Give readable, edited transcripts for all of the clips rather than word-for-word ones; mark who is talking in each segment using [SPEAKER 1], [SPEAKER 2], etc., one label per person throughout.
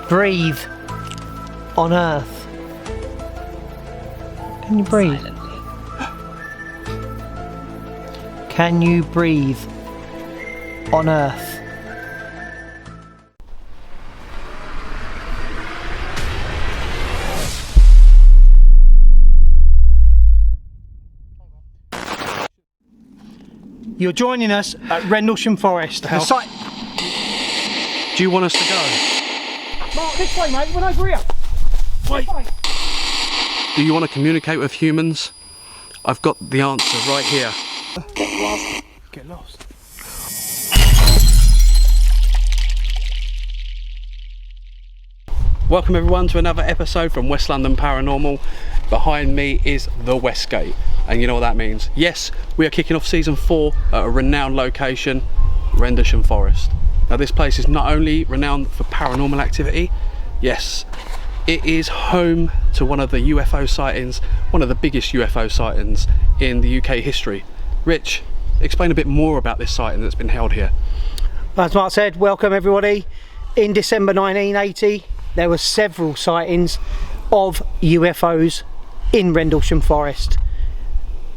[SPEAKER 1] breathe on Earth? Can you breathe?
[SPEAKER 2] Silently.
[SPEAKER 1] Can you breathe on Earth? You're joining us at Rendlesham Forest.
[SPEAKER 3] The hell? Do you want us to go?
[SPEAKER 1] Mark, this way, mate. We're over here.
[SPEAKER 3] Wait. Do you want to communicate with humans? I've got the answer right here.
[SPEAKER 1] Get lost. Get lost.
[SPEAKER 3] Welcome everyone to another episode from West London Paranormal. Behind me is the West Gate, and you know what that means. Yes, we are kicking off season 4 at a renowned location, Rendlesham Forest. Now this place is not only renowned for paranormal activity, yes, it is home to one of the UFO sightings, one of the biggest UFO sightings in the UK history. Rich, explain a bit more about this sighting that's been held here.
[SPEAKER 1] As Mark said, welcome everybody. In December 1980, there were several sightings of UFOs in Rendlesham Forest.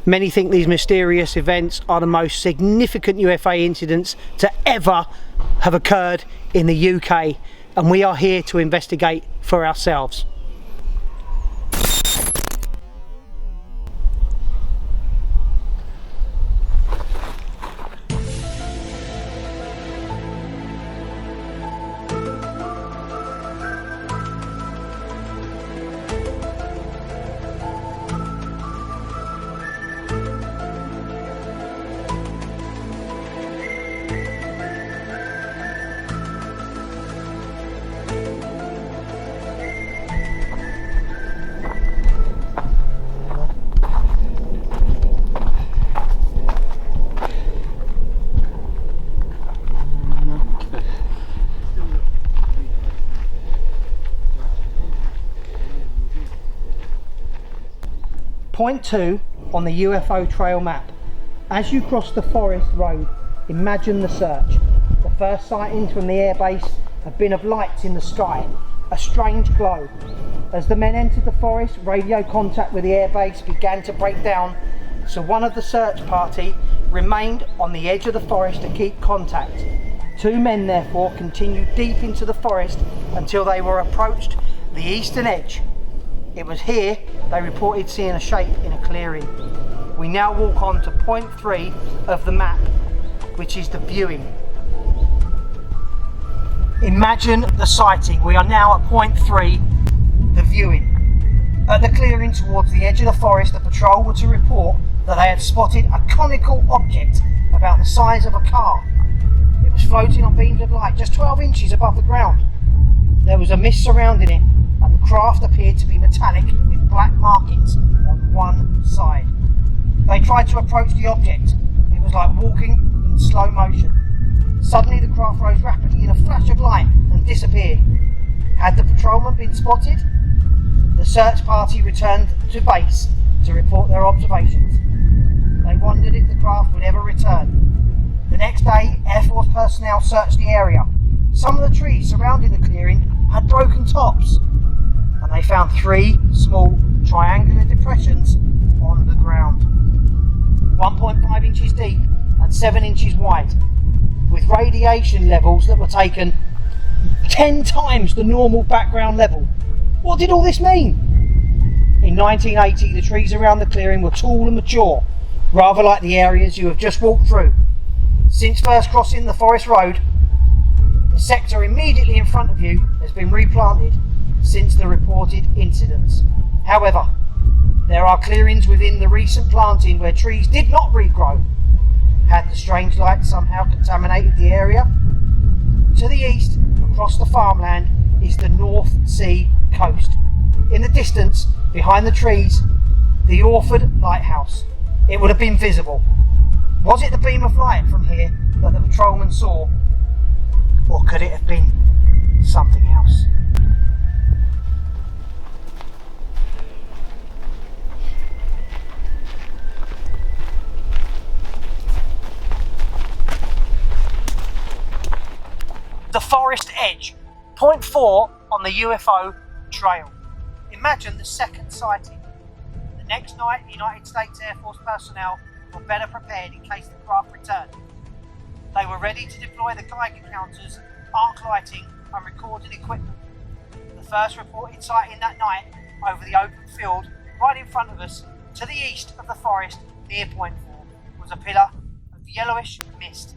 [SPEAKER 1] Many think these mysterious events are the most significant UFO incidents to ever have occurred in the UK, and we are here to investigate for ourselves. Point 2 on the UFO trail map. As you cross the forest road, imagine the search. The first sightings from the airbase have been of lights in the sky, a strange glow. As the men entered the forest, radio contact with the airbase began to break down, so one of the search party remained on the edge of the forest to keep contact. 2 men therefore continued deep into the forest until they were approached the eastern edge. It was here they reported seeing a shape in a clearing. We now walk on to point 3 of the map, which is the viewing. Imagine the sighting. We are now at point 3, the viewing. At the clearing towards the edge of the forest, the patrol were to report that they had spotted a conical object about the size of a car. It was floating on beams of light just 12 inches above the ground. There was a mist surrounding it, and the craft appeared to be metallic with black markings on one side. They tried to approach the object. It was like walking in slow motion. Suddenly the craft rose rapidly in a flash of light and disappeared. Had the patrolman been spotted? The search party returned to base to report their observations. They wondered if the craft would ever return. The next day, Air Force personnel searched the area. Some of the trees surrounding the clearing had broken tops, and they found 3 small triangular depressions on the ground, 1.5 inches deep and 7 inches wide, with radiation levels that were taken 10 times the normal background level. What did all this mean? In 1980, the trees around the clearing were tall and mature, rather like the areas you have just walked through. Since first crossing the forest road, the sector immediately in front of you has been replanted since the reported incidents. However, there are clearings within the recent planting where trees did not regrow. Had the strange light somehow contaminated the area? To the east, across the farmland, is the North Sea coast. In the distance, behind the trees, the Orford Lighthouse. It would have been visible. Was it the beam of light from here that the patrolman saw? Or could it have been something else? The forest edge. Point 4 on the UFO trail. Imagine the second sighting. The next night, United States Air Force personnel were better prepared in case the craft returned. They were ready to deploy the Geiger counters, arc lighting and recording equipment. The first reported sighting that night over the open field right in front of us to the east of the forest near Point 4 was a pillar of yellowish mist,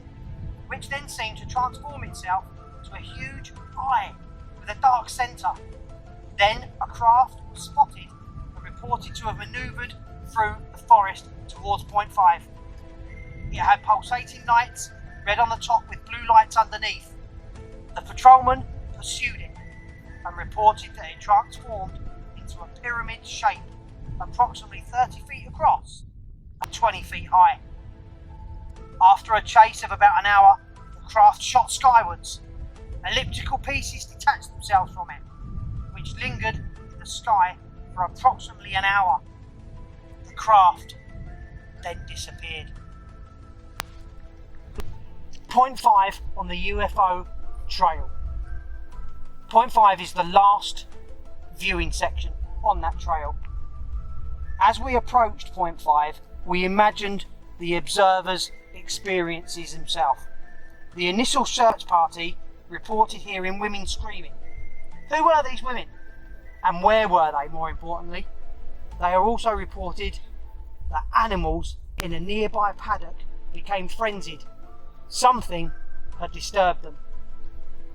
[SPEAKER 1] which then seemed to transform itself to a huge eye with a dark centre. Then a craft was spotted and reported to have manoeuvred through the forest towards Point 5. It had pulsating lights, red on the top with blue lights underneath. The patrolman pursued it and reported that it transformed into a pyramid shape approximately 30 feet across and 20 feet high. After a chase of about an hour, the craft shot skywards. Elliptical pieces detached themselves from it, which lingered in the sky for approximately an hour. The craft then disappeared. Point 5 on the UFO trail. Point 5 is the last viewing section on that trail. As we approached Point 5, we imagined the observer's experiences himself. The initial search party reported hearing women screaming. Who were these women? And where were they, more importantly? They are also reported that animals in a nearby paddock became frenzied. Something had disturbed them.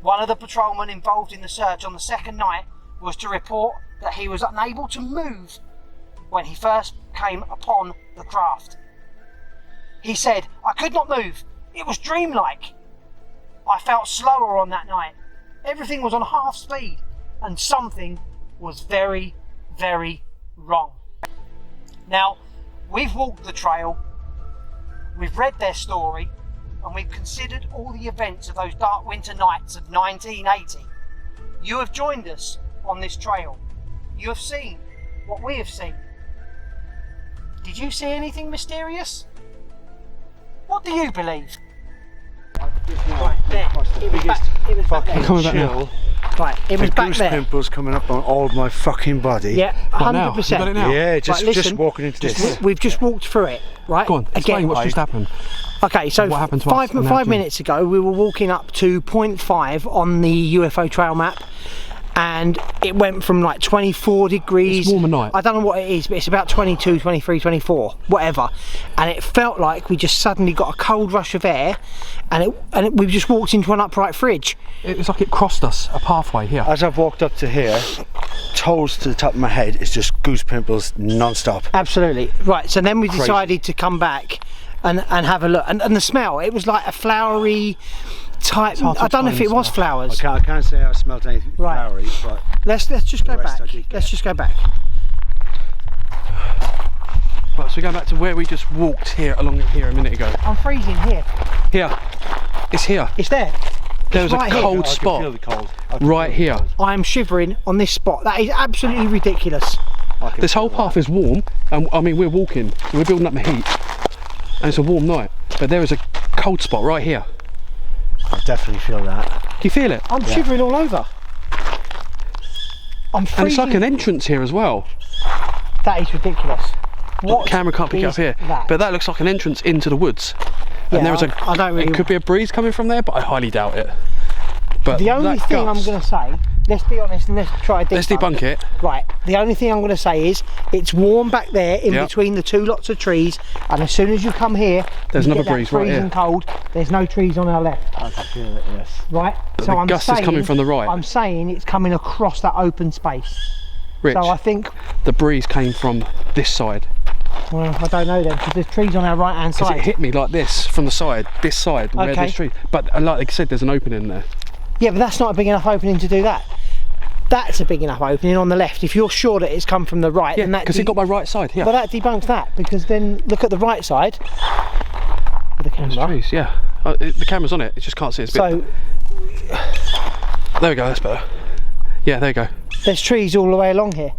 [SPEAKER 1] One of the patrolmen involved in the search on the second night was to report that he was unable to move when he first came upon the craft. He said, "I could not move. It was dreamlike. I felt slower on that night. Everything was on half speed and something was very, very wrong." Now, we've walked the trail, we've read their story, and we've considered all the events of those dark winter nights of 1980. You have joined us on this trail. You have seen what we have seen. Did you see anything mysterious? What do you believe? Right there. It was back there.
[SPEAKER 3] Coming back now.
[SPEAKER 1] Right, it was back
[SPEAKER 2] Goose
[SPEAKER 1] there.
[SPEAKER 2] Pimples coming up on all my fucking body.
[SPEAKER 1] Yeah,
[SPEAKER 3] What now?
[SPEAKER 1] 100%.
[SPEAKER 3] You got it now?
[SPEAKER 2] Yeah, just
[SPEAKER 1] Right, listen,
[SPEAKER 2] just walking into this.
[SPEAKER 1] We've just walked through it, right?
[SPEAKER 3] Go on, explain what's just happened.
[SPEAKER 1] Okay, so
[SPEAKER 3] What happened to us?
[SPEAKER 1] five minutes ago we were walking up to Point 5 on the UFO trail map, and it went from like 24 degrees.
[SPEAKER 3] It's warm at night.
[SPEAKER 1] I don't know what it is, but it's about 22, 23, 24, whatever. And it felt like we just suddenly got a cold rush of air, and we just walked into an upright fridge.
[SPEAKER 3] It was like it crossed us a pathway here.
[SPEAKER 2] As I've walked up to here, toes to the top of my head, it's just Goose Pimples non-stop.
[SPEAKER 1] Absolutely. Right, so then we
[SPEAKER 2] Crazy.
[SPEAKER 1] decided to come back and have a look. And the smell, it was like a flowery type. I don't know if it was flowers.
[SPEAKER 2] I can't say I smelled anything
[SPEAKER 1] Right.
[SPEAKER 2] flowery, but
[SPEAKER 1] Let's just go
[SPEAKER 2] The rest
[SPEAKER 1] back.
[SPEAKER 2] I did get.
[SPEAKER 1] Let's just go back.
[SPEAKER 3] Right, so we go back to where we just walked here along here a minute ago.
[SPEAKER 1] I'm freezing here.
[SPEAKER 3] Here. It's here.
[SPEAKER 1] It's there.
[SPEAKER 3] There was
[SPEAKER 1] right
[SPEAKER 3] a
[SPEAKER 1] here.
[SPEAKER 3] cold
[SPEAKER 2] I can
[SPEAKER 3] spot
[SPEAKER 2] feel the cold. I can
[SPEAKER 3] right
[SPEAKER 2] feel the
[SPEAKER 3] here.
[SPEAKER 2] cold.
[SPEAKER 1] I am shivering on this spot. That is absolutely ridiculous.
[SPEAKER 2] I can
[SPEAKER 3] This whole
[SPEAKER 2] feel
[SPEAKER 3] path is warm, and I mean we're walking, so we're building up the heat, and it's a warm night. But there is a cold spot right here.
[SPEAKER 2] that. I definitely feel that.
[SPEAKER 3] Do you feel it?
[SPEAKER 1] I'm shivering all over. I'm freezing.
[SPEAKER 3] And it's like an entrance here as well.
[SPEAKER 1] That is ridiculous. What
[SPEAKER 3] The camera can't pick it up
[SPEAKER 1] is
[SPEAKER 3] here,
[SPEAKER 1] that?
[SPEAKER 3] but that looks like an entrance into the woods.
[SPEAKER 1] Yeah,
[SPEAKER 3] And there is
[SPEAKER 1] I don't really.
[SPEAKER 3] it could be a breeze coming from there, but I highly doubt it. But
[SPEAKER 1] The only
[SPEAKER 3] that
[SPEAKER 1] thing I'm
[SPEAKER 3] gust-
[SPEAKER 1] going to say, let's be honest and let's try to
[SPEAKER 3] let's debunk it.
[SPEAKER 1] Right, the only thing I'm going to say is it's warm back there in
[SPEAKER 3] Yep.
[SPEAKER 1] between the two lots of trees, and as soon as you come here,
[SPEAKER 3] There's
[SPEAKER 1] you
[SPEAKER 3] another
[SPEAKER 1] get that
[SPEAKER 3] breeze right
[SPEAKER 1] freezing
[SPEAKER 3] here.
[SPEAKER 1] cold. There's no trees on our left,
[SPEAKER 2] I can feel it, yes.
[SPEAKER 1] right?
[SPEAKER 3] the gust is coming from the right.
[SPEAKER 1] I'm saying it's coming across that open space.
[SPEAKER 3] Rich,
[SPEAKER 1] So I think,
[SPEAKER 3] the breeze came from this side.
[SPEAKER 1] well, I don't know then, because there's trees on our right hand
[SPEAKER 3] Because
[SPEAKER 1] side.
[SPEAKER 3] it hit me like this from the side, this side, where
[SPEAKER 1] Okay.
[SPEAKER 3] there's trees. But like I said, there's an opening there.
[SPEAKER 1] Yeah, but that's not a big enough opening to do that. That's a big enough opening on the left. If you're sure that it's come from the right,
[SPEAKER 3] Yeah,
[SPEAKER 1] then that
[SPEAKER 3] because it got my right side here.
[SPEAKER 1] Well, that debunks that, because then look at the right side with the
[SPEAKER 3] There's
[SPEAKER 1] camera.
[SPEAKER 3] trees, yeah. The camera's on it, it just can't see. It's a bit...
[SPEAKER 1] So
[SPEAKER 3] There we go, that's better. Yeah, there you go.
[SPEAKER 1] there's trees all the way along here.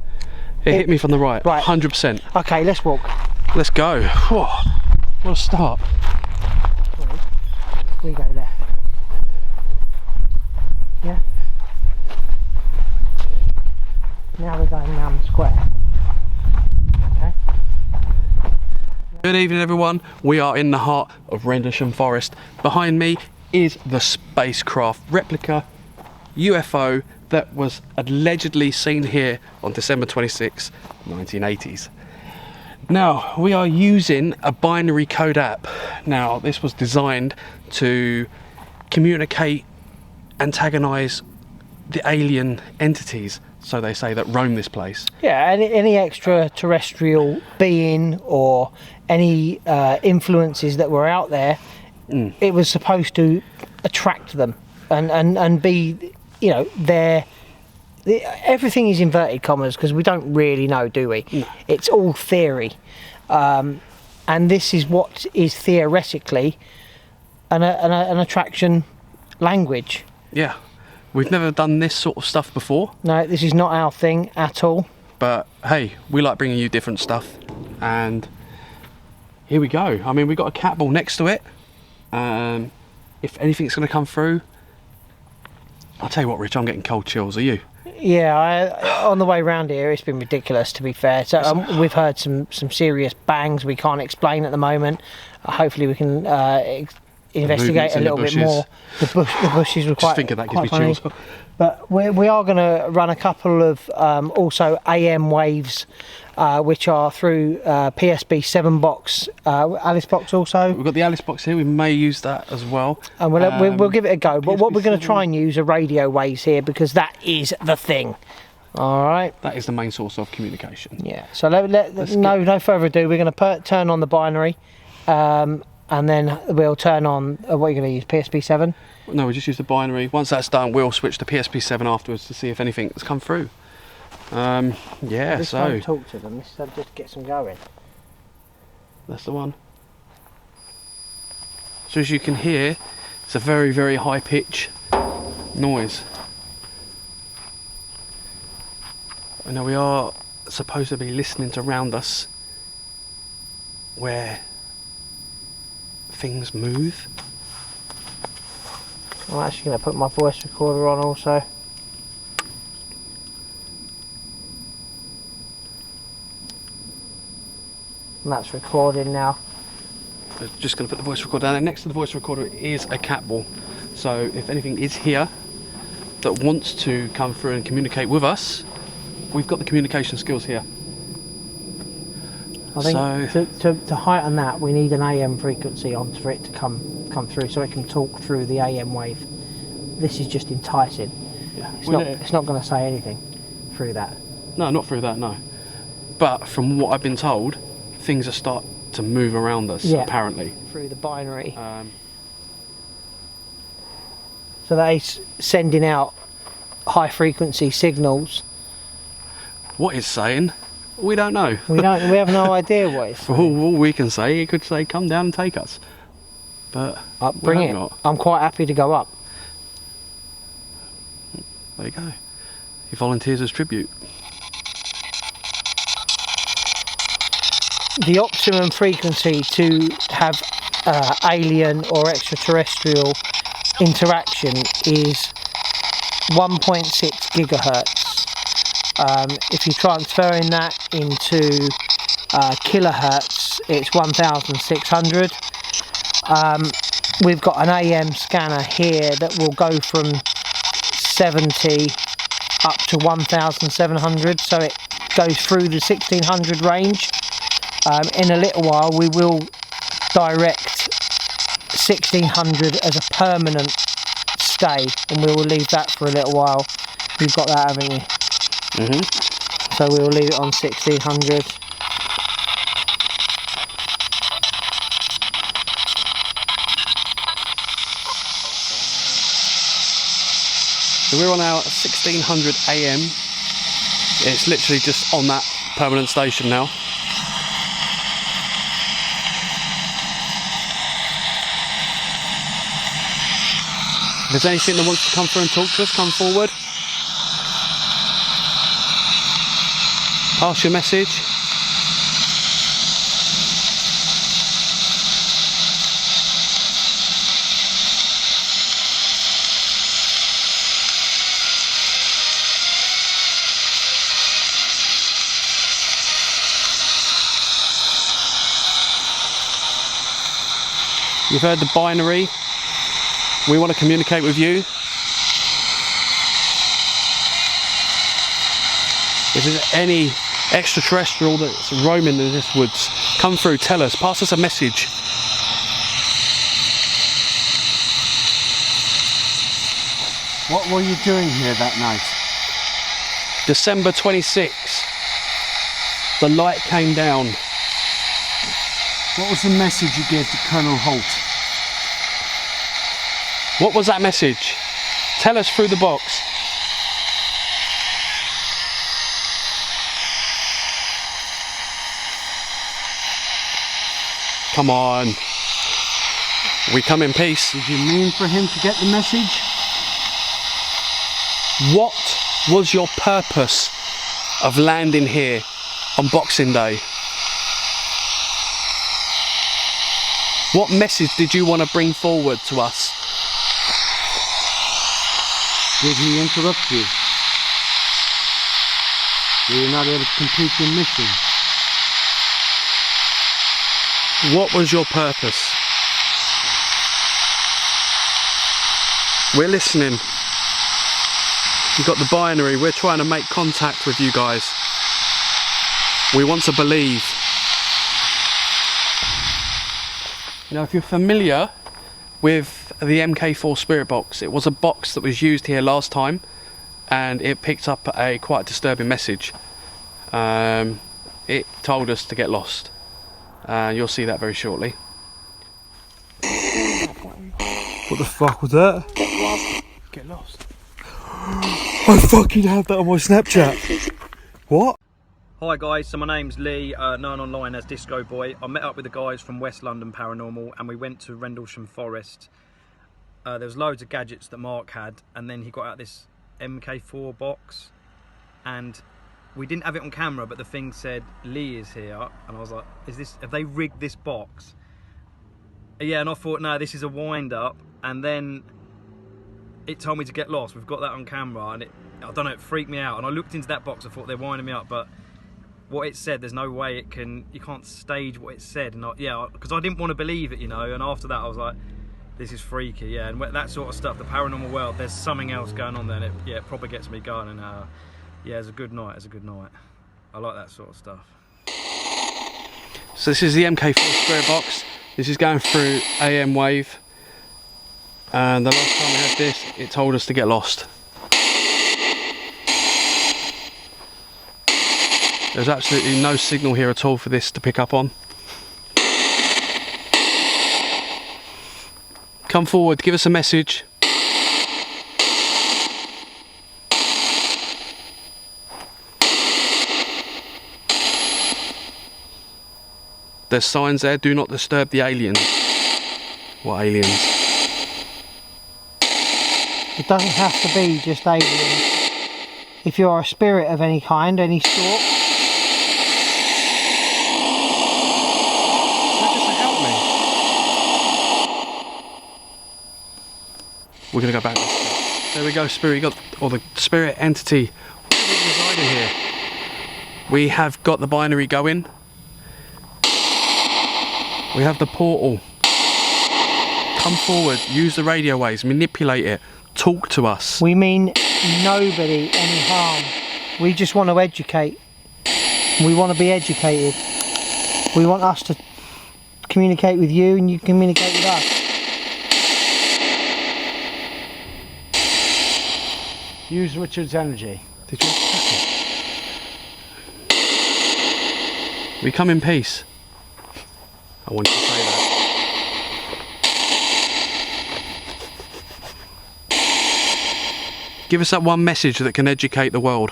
[SPEAKER 3] It hit me from the right,
[SPEAKER 1] Right.
[SPEAKER 3] 100%.
[SPEAKER 1] Okay, let's walk.
[SPEAKER 3] Let's go. Whew. What a start.
[SPEAKER 1] We go left. Yeah.
[SPEAKER 3] Good evening everyone, we are in the heart of Rendlesham Forest. Behind me is the spacecraft replica UFO that was allegedly seen here on December 26, 1980s. Now, we are using a binary code app. Now, this was designed to communicate, antagonise the alien entities, so they say, that roam this place.
[SPEAKER 1] Yeah, any extraterrestrial being or any influences that were out there, it was supposed to attract them and be, you know, everything is inverted commas because we don't really know, do we?
[SPEAKER 3] No.
[SPEAKER 1] It's all theory, and this is what is theoretically an attraction language.
[SPEAKER 3] Yeah, we've never done this sort of stuff before.
[SPEAKER 1] No, this is not our thing at all.
[SPEAKER 3] But hey, we like bringing you different stuff, and here we go. I mean, we've got a cat ball next to it. If anything's going to come through, I'll tell you what, Rich, I'm getting cold chills. Are you?
[SPEAKER 1] Yeah, on the way round here, it's been ridiculous, to be fair. So we've heard some serious bangs we can't explain at the moment. Hopefully we can investigate a little bit more. The bushes were quite.
[SPEAKER 3] Just thinking that gives me
[SPEAKER 1] funny.
[SPEAKER 3] chills.
[SPEAKER 1] But we are going to run a couple of also AM waves, which are through PSB 7 box, Alice box also.
[SPEAKER 3] We've got the Alice box here. We may use that as well.
[SPEAKER 1] And we'll give it a go. But what we're going to
[SPEAKER 3] 7.
[SPEAKER 1] try and use are radio waves here because that is the thing. All right.
[SPEAKER 3] That is the main source of communication.
[SPEAKER 1] Yeah. So no further ado. We're going to turn on the binary, and then we'll turn on. What are you going to use? PSB 7.
[SPEAKER 3] No, we just use the binary. Once that's done, we'll switch to PSP 7 afterwards to see if anything's come through. Yeah,
[SPEAKER 1] This
[SPEAKER 3] so
[SPEAKER 1] don't talk to them. This just gets them going.
[SPEAKER 3] that's the one. So as you can hear, it's a very, very high pitch noise. I know we are supposed to be listening to around us things move.
[SPEAKER 1] I'm actually going to put my voice recorder on also. And that's recording now.
[SPEAKER 3] I'm just going to put the voice recorder down, and next to the voice recorder is a cat ball. So if anything is here that wants to come through and communicate with us, we've got the communication skills here.
[SPEAKER 1] I think to heighten that, we need an AM frequency on for it to come through, so it can talk through the AM wave. This is just enticing.
[SPEAKER 3] Yeah.
[SPEAKER 1] It's not going to say anything through that.
[SPEAKER 3] No, not through that, no. But from what I've been told, things are starting to move around us, apparently.
[SPEAKER 1] Through the binary. So they're sending out high frequency signals.
[SPEAKER 3] What it's saying, we don't know.
[SPEAKER 1] We have no idea what it's saying.
[SPEAKER 3] All we can say, it could say, come down and take us. But
[SPEAKER 1] bring it.
[SPEAKER 3] not.
[SPEAKER 1] I'm quite happy to go up.
[SPEAKER 3] There you go. He volunteers as tribute.
[SPEAKER 1] The optimum frequency to have alien or extraterrestrial interaction is 1.6 gigahertz. If you're transferring that into kilohertz, it's 1,600. We've got an AM scanner here that will go from 70 up to 1,700, so it goes through the 1,600 range. In a little while we will direct 1,600 as a permanent stay, and we will leave that for a little while. You've got that, haven't you? So we will leave it on 1,600.
[SPEAKER 3] So we're on our 1600 AM. It's literally just on that permanent station now. If there's anything that wants to come through and talk to us, come forward. Pass your message. You've heard the binary. We want to communicate with you. If there's any extraterrestrial that's roaming in this woods, come through, tell us, pass us a message.
[SPEAKER 2] What were you doing here that night?
[SPEAKER 3] December 26th. The light came down.
[SPEAKER 2] What was the message you gave to Colonel Holt?
[SPEAKER 3] What was that message? Tell us through the box. Come on. We come in peace.
[SPEAKER 2] Did you mean for him to get the message?
[SPEAKER 3] What was your purpose of landing here on Boxing Day? What message did you want to bring forward to us?
[SPEAKER 2] Did he interrupt you? Were you not able to complete your mission?
[SPEAKER 3] What was your purpose? We're listening. You've got the binary. We're trying to make contact with you guys. We want to believe. Now, if you're familiar with the MK4 spirit box, it was a box that was used here last time, and it picked up a quite disturbing message. It told us to get lost. You'll see that very shortly.
[SPEAKER 2] What the fuck was that? Get lost. I fucking have that on my Snapchat. What?
[SPEAKER 1] Hi guys, so my name's Lee, known online as Disco Boy. I met up with the guys from West London Paranormal and we went to Rendlesham Forest. There was loads of gadgets that Mark had, and then he got out this MK4 box, and we didn't have it on camera, but the thing said Lee is here, and I was like, have they rigged this box? Yeah, and I thought, no, this is a wind up, and then it told me to get lost. We've got that on camera, and I don't know, it freaked me out, and I looked into that box, I thought they're winding me up, but what it said, there's no way you can't stage what it said, and because I didn't want to believe it, you know, and after that I was like, this is freaky, yeah, and that sort of stuff, the paranormal world, there's something else going on there, and it probably gets me going, and yeah, it's a good night, I like that sort of stuff.
[SPEAKER 3] So this is the MK4 spirit box. This is going through AM wave, and the last time we had this, it told us to get lost. There's absolutely no signal here at all for this to pick up on. Come forward, give us a message. There's signs there, do not disturb the aliens. What aliens?
[SPEAKER 1] It doesn't have to be just aliens. If you're a spirit of any kind, any sort.
[SPEAKER 3] We're going to go back. There we go, spirit. You got, or the spirit entity residing here. We have got the binary going. We have the portal. Come forward, use the radio waves, manipulate it, talk to us.
[SPEAKER 1] We mean nobody any harm. We just want to educate. We want to be educated. We want us to communicate with you and you communicate with us.
[SPEAKER 2] Use Richard's energy.
[SPEAKER 3] Did you attack it? We come in peace. I wanted to say that. Give us that one message that can educate the world.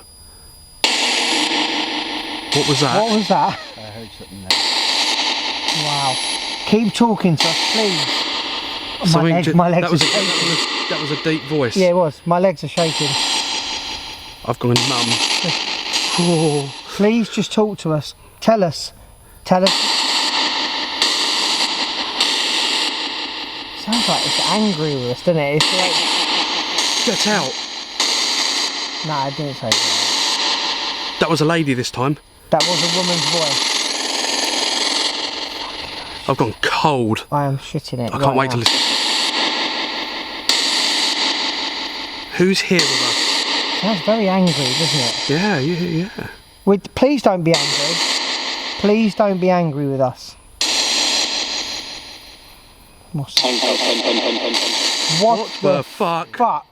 [SPEAKER 3] What was that?
[SPEAKER 1] What was that?
[SPEAKER 2] I heard something there.
[SPEAKER 1] Wow. Keep talking to us, please. My legs are shaking.
[SPEAKER 3] That was a deep voice.
[SPEAKER 1] Yeah, it was. My legs are shaking.
[SPEAKER 3] I've gone numb.
[SPEAKER 1] Oh, please just talk to us. Tell us. Sounds like it's angry with us, doesn't it? It's like...
[SPEAKER 3] Get out.
[SPEAKER 1] No, I didn't say that.
[SPEAKER 3] That was a lady this time.
[SPEAKER 1] That was a woman's voice.
[SPEAKER 3] I've gone cold.
[SPEAKER 1] I am shitting it.
[SPEAKER 3] I can't wait to listen. Who's here with us?
[SPEAKER 1] Sounds very angry, doesn't it?
[SPEAKER 3] Yeah.
[SPEAKER 1] Please don't be angry. Please don't be angry with us. What the
[SPEAKER 3] fuck?
[SPEAKER 1] Fuck.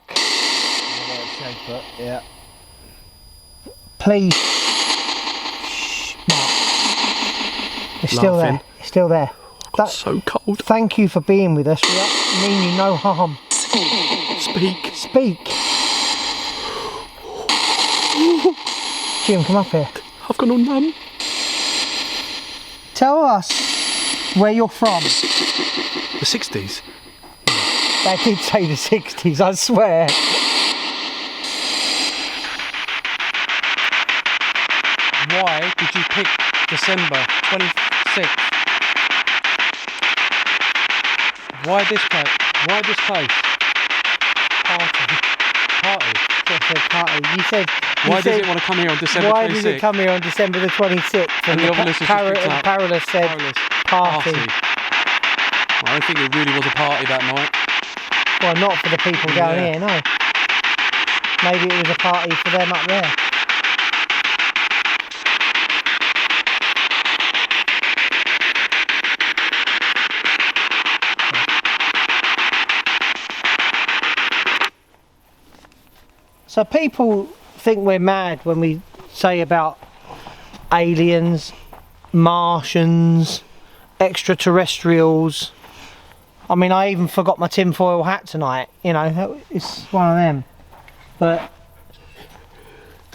[SPEAKER 2] Yeah.
[SPEAKER 1] Please. Shh, Mark. It's still there. It's still there.
[SPEAKER 3] That's so cold.
[SPEAKER 1] Thank you for being with us. We mean you no harm.
[SPEAKER 3] Speak.
[SPEAKER 1] Speak. Jim, come up here.
[SPEAKER 3] I've gone all numb.
[SPEAKER 1] Tell us where you're from.
[SPEAKER 3] The 60s?
[SPEAKER 1] They did say the 60s, I swear.
[SPEAKER 3] Why did you pick December 26th? Why this place? Why this place?
[SPEAKER 1] Party.
[SPEAKER 3] Party?
[SPEAKER 1] You said...
[SPEAKER 3] Why does it want to come here on December 26th?
[SPEAKER 1] Why did it come here on December the 26th?
[SPEAKER 3] And the other listeners
[SPEAKER 1] Parallel said party.
[SPEAKER 3] I don't think it really was a party that night.
[SPEAKER 1] Well, not for the people down here, no. Maybe it was a party for them up there. So people think we're mad when we say about aliens, Martians, extraterrestrials. I mean, I even forgot my tinfoil hat tonight, you know, it's one of them. But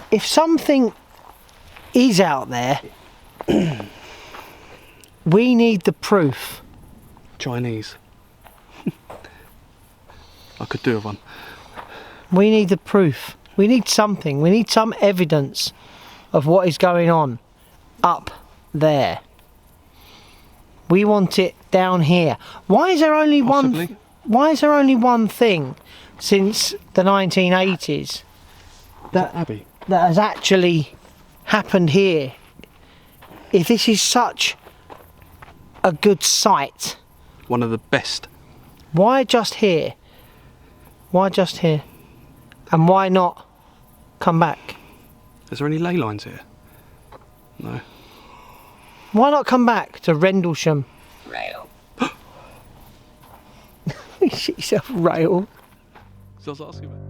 [SPEAKER 1] if something is out there, we need the proof.
[SPEAKER 3] Chinese. I could do with one.
[SPEAKER 1] We need the proof. We need something. We need some evidence of what is going on up there. We want it down here. Why is there only one? Why is there only one thing since the 1980s that has actually happened here? If this is such a good site,
[SPEAKER 3] one of the best.
[SPEAKER 1] Why just here? Why just here? And why not come back?
[SPEAKER 3] Is there any ley lines here? No.
[SPEAKER 1] Why not come back to Rendlesham?
[SPEAKER 4] Rail.
[SPEAKER 1] You shit yourself, rail.
[SPEAKER 3] So I was asking about.